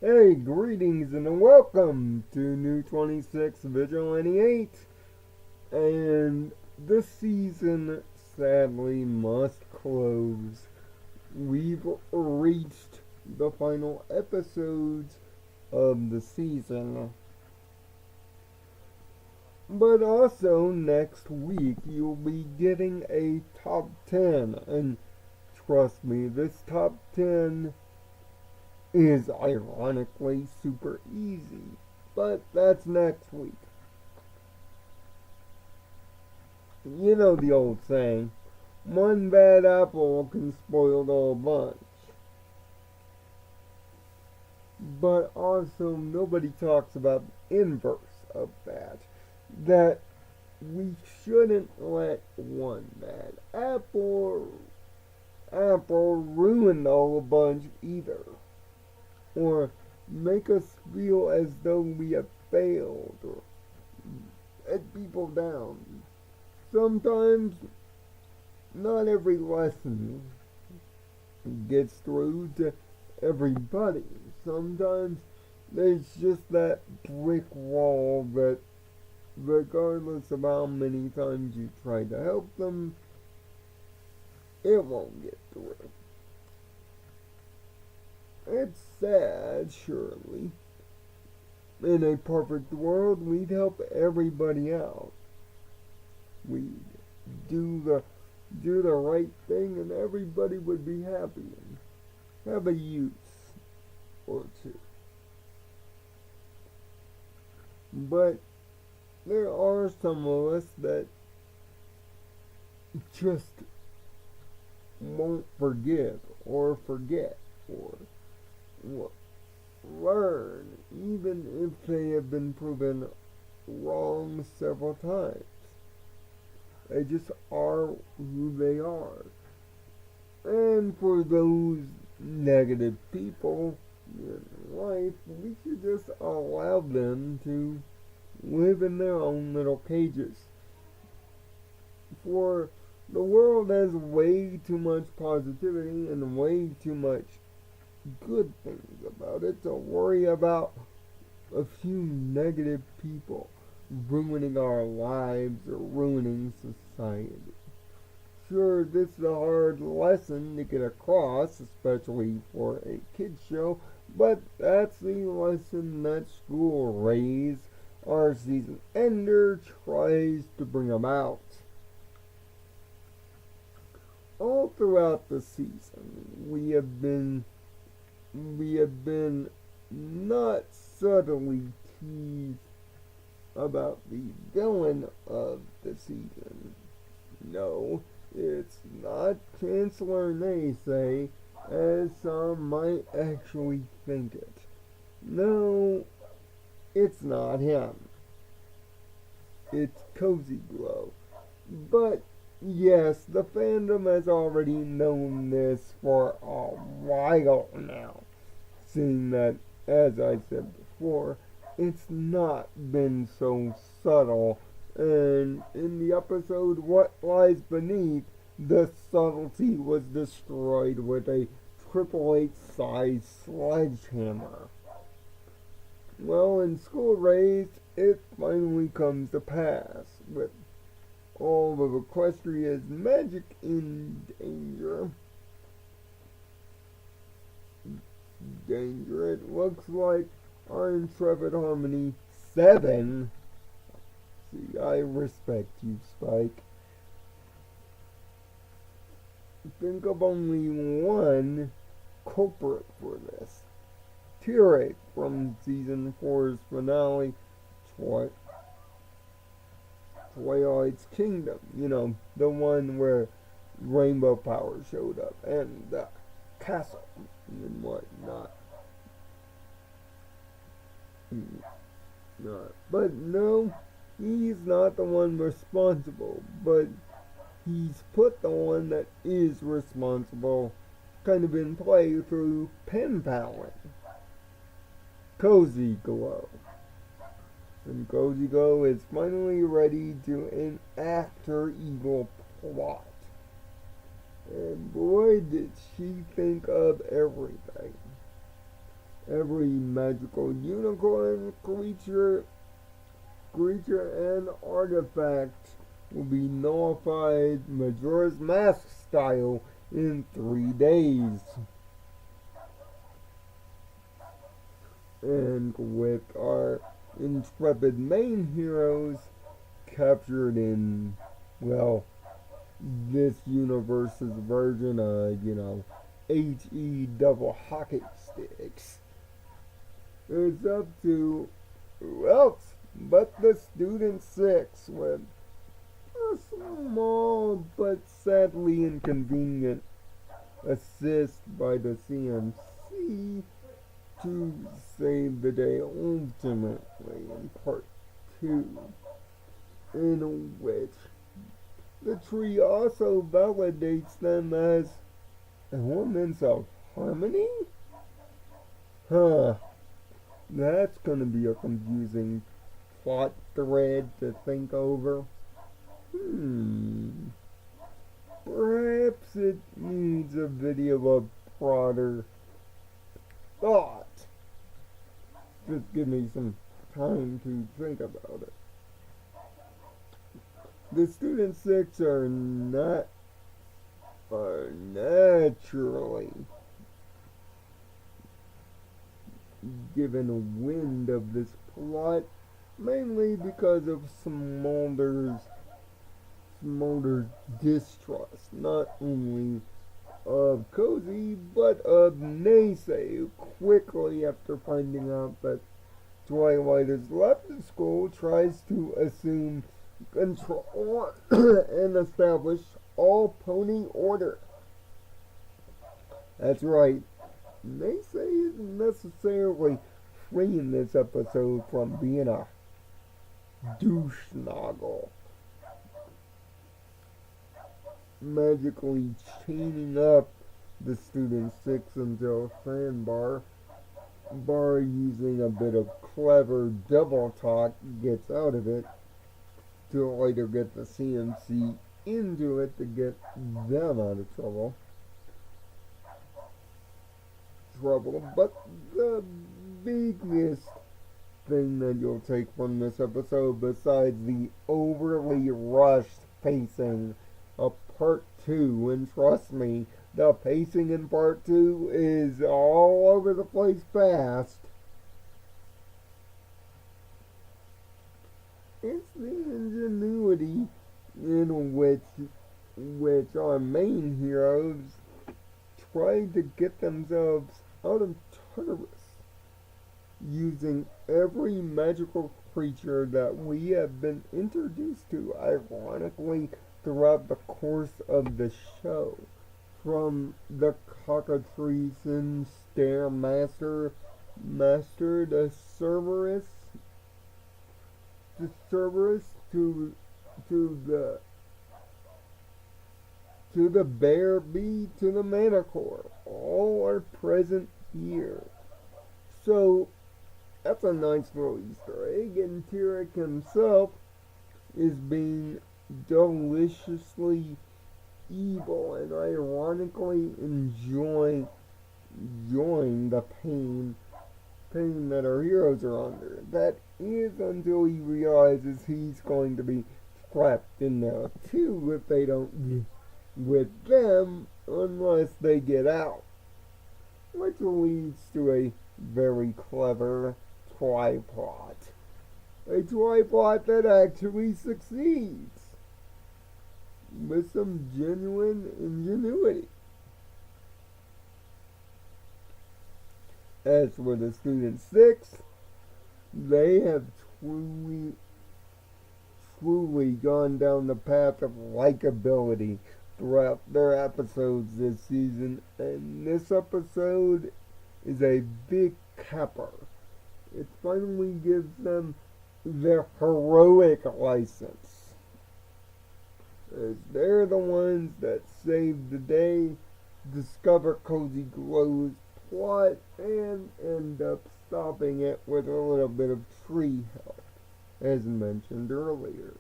Hey, greetings and welcome to New 26 Vigilante 8. And this season sadly must close. We've reached the final episodes of the season. But also next week you'll be getting a top 10. And trust me, this top 10 is ironically super easy. But that's next week. You know the old saying, one bad apple can spoil the whole bunch. But also, nobody talks about the inverse of that. That we shouldn't let one bad apple ruin the whole bunch either. Or make us feel as though we have failed or let people down. Sometimes not every lesson gets through to everybody. Sometimes there's just that brick wall that, regardless of how many times you try to help them, it won't get through. It's sad, surely. In a perfect world, we'd help everybody out. We'd do the right thing and everybody would be happy and have a use or two. But there are some of us that just won't forgive or forget or learn, even if they have been proven wrong several times. They just are who they are. And for those negative people in life, we should just allow them to live in their own little cages. For the world has way too much positivity and way too much good things about it to worry about a few negative people ruining our lives or ruining society. Sure, this is a hard lesson to get across, especially for a kids show, but that's the lesson that school Raze, our season ender, tries to bring about. All throughout the season, we have been not subtly teased about the villain of the season. No, it's not Chancellor Naysay, as some might actually think it. No, it's not him. It's Cozy Glow. But yes, the fandom has already known this for a while now, seeing that, as I said before, it's not been so subtle. And in the episode What Lies Beneath, the subtlety was destroyed with a Triple H size sledgehammer. Well, in School Race, it finally comes to pass, with all of Equestria's magic in danger. It looks like our Intrepid Harmony 7. See, I respect you, Spike. Think of only one culprit for this. Tyrek from season 4's finale, Twilight's Kingdom. You know, the one where Rainbow Power showed up, and the castle and whatnot. But no, he's not the one responsible, but he's put the one that is responsible kind of in play through pen paling. Cozy Glow. And Cozy Glow is finally ready to enact her evil plot. And boy, did she think of everything. Every magical unicorn creature and artifact will be nullified Majora's Mask style in 3 days. And with our intrepid main heroes captured in, well, this universe's version of, HE double hockey sticks, it's up to who else but the Student 6 with a small but sadly inconvenient assist by the CMC to save the day ultimately in part 2, in which the tree also validates them as elements of harmony? That's gonna be a confusing plot thread to think over. Perhaps it needs a video of broader thought. Just give me some time to think about it. The Student 6 are naturally given a wind of this plot, mainly because of Smolder's distrust, not only of Cozy, but of Naysay, quickly after finding out that Twilight has left the school, tries to assume control and establish all pony order. That's right, Naysay isn't necessarily free in this episode from being a douche noggle, magically chaining up the Student 6 into a sandbar. Bar, using a bit of clever double talk, gets out of it to later get the CMC into it to get them out of trouble. But the biggest thing that you'll take from this episode, besides the overly rushed pacing of part 2, and trust me, the pacing in part 2 is all over the place fast, it's the ingenuity in which our main heroes try to get themselves out of Tartarus, using every magical creature that we have been introduced to, ironically, throughout the course of the show. From the cockatrice and Stairmaster to Cerberus to the bear bee to the Manicore, all are present here. So that's a nice little Easter egg, and Tyrek himself is being deliciously evil and ironically enjoying the pain that our heroes are under. That is until he realizes he's going to be trapped in there too if they don't get with them unless they get out, which leads to a very clever try-plot. A try-plot that actually succeeds with some genuine ingenuity. As for the Student 6, they have truly gone down the path of likability throughout their episodes this season, and this episode is a big capper. It finally gives them their heroic license, as they're the ones that save the day, discover Cozy Glow's plot, and end up stopping it with a little bit of tree help, as mentioned earlier.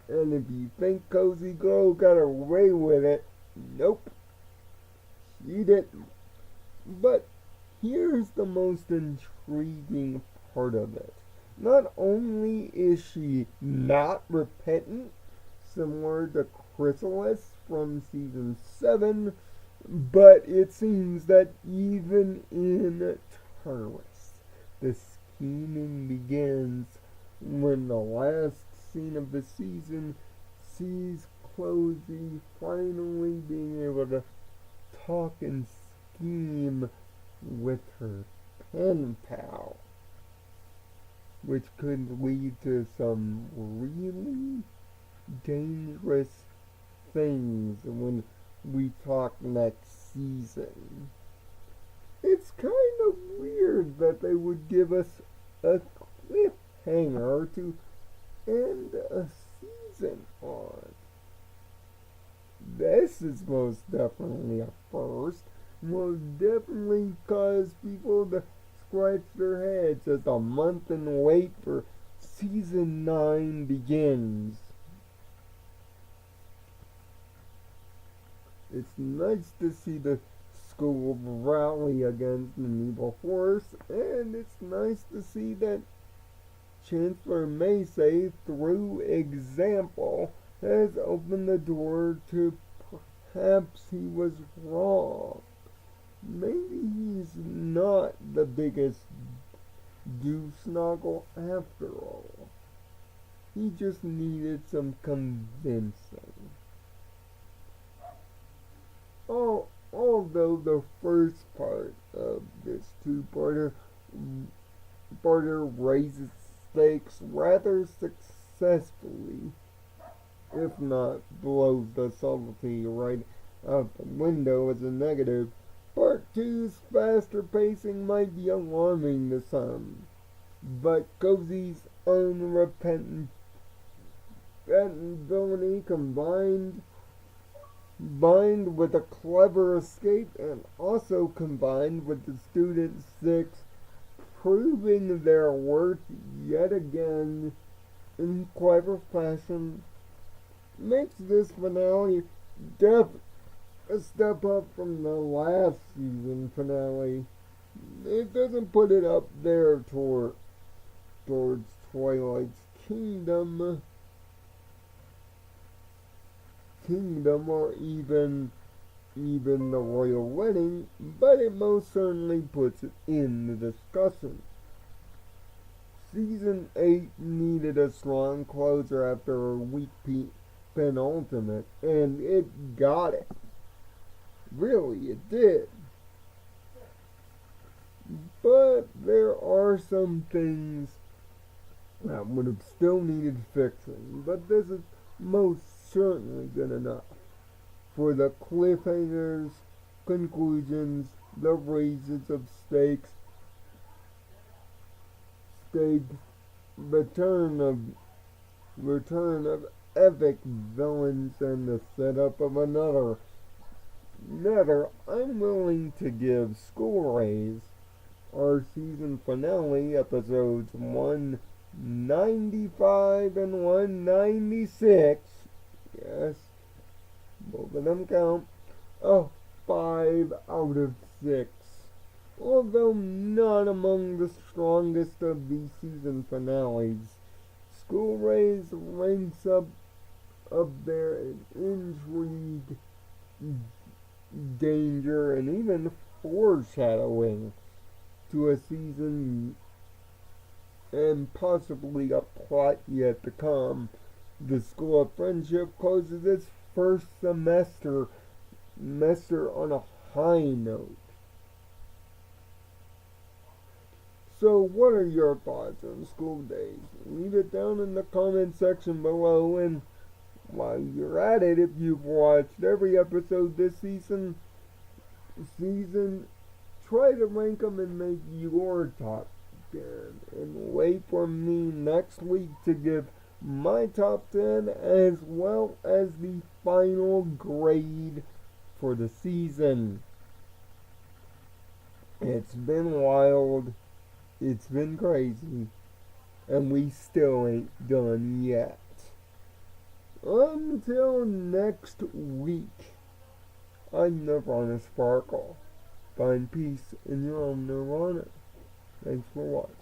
And if you think Cozy Glow got away with it, nope, she didn't. But here's the most intriguing part of it. Not only is she not repentant, similar to Chrysalis from season 7, but it seems that even in Tartarus, the scheming begins when the last scene of the season sees Closey finally being able to talk and scheme with her pen pal, which could lead to some really dangerous things when we talk next season. It's kind of weird that they would give us a cliffhanger to end a season on. This is most definitely a first. Most definitely cause people to scratch their heads as the month and wait for season 9 begins. It's nice to see the school rally against an evil force, and it's nice to see that Chancellor Macy, through example, has opened the door to perhaps he was wrong. Maybe he's not the biggest goose-snoggle after all. He just needed some convincing. Although the first part of this two-parter raises stakes rather successfully, if not blows the subtlety right out the window as a negative, Part 2's faster pacing might be alarming to some, but Cozy's unrepentant villainy combined with a clever escape, and also combined with the Student 6 proving their worth yet again in clever fashion, makes this finale a step up from the last season finale. It doesn't put it up there towards Twilight's Kingdom or even the royal wedding, but it most certainly puts it in the discussion. Season 8 needed a strong closer after a weak penultimate, and it got it. Really, it did. But there are some things that would have still needed fixing, but this is most certainly good enough for the cliffhangers, conclusions, the raises of stakes, return of epic villains, and the setup of another. I'm willing to give School Raze, our season finale, episodes 195 and 196, yes, both of them count, a 5 out of 6. Although not among the strongest of these season finales, School Raze ranks up there in intrigue, danger, and even foreshadowing to a season and possibly a plot yet to come. The School of Friendship closes its first semester on a high note. So what are your thoughts on School Days? Leave it down in the comment section below, and while you're at it, if you've watched every episode this season, try to rank them and make your top 10. And wait for me next week to give my top 10 as well as the final grade for the season. It's been wild. It's been crazy. And we still ain't done yet. Until next week, I'm Nirvana Sparkle. find peace in your own nirvana. Thanks for watching.